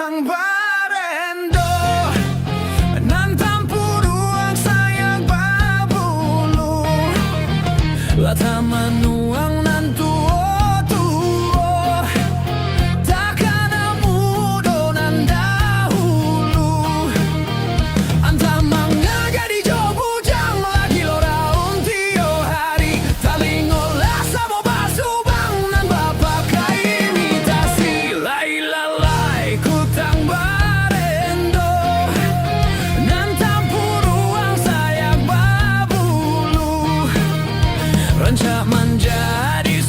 Kutang Barendo nan tampuruang sayang babulu Lataman nan tuo-tuo takkan mudo nan dahulu Anta mangaga di jo bujang lagi loraun tio hari talingola samo basubang nan bapak imitasi lai kutang Barendo nan tampuruang sayang babulu Rancak menjadi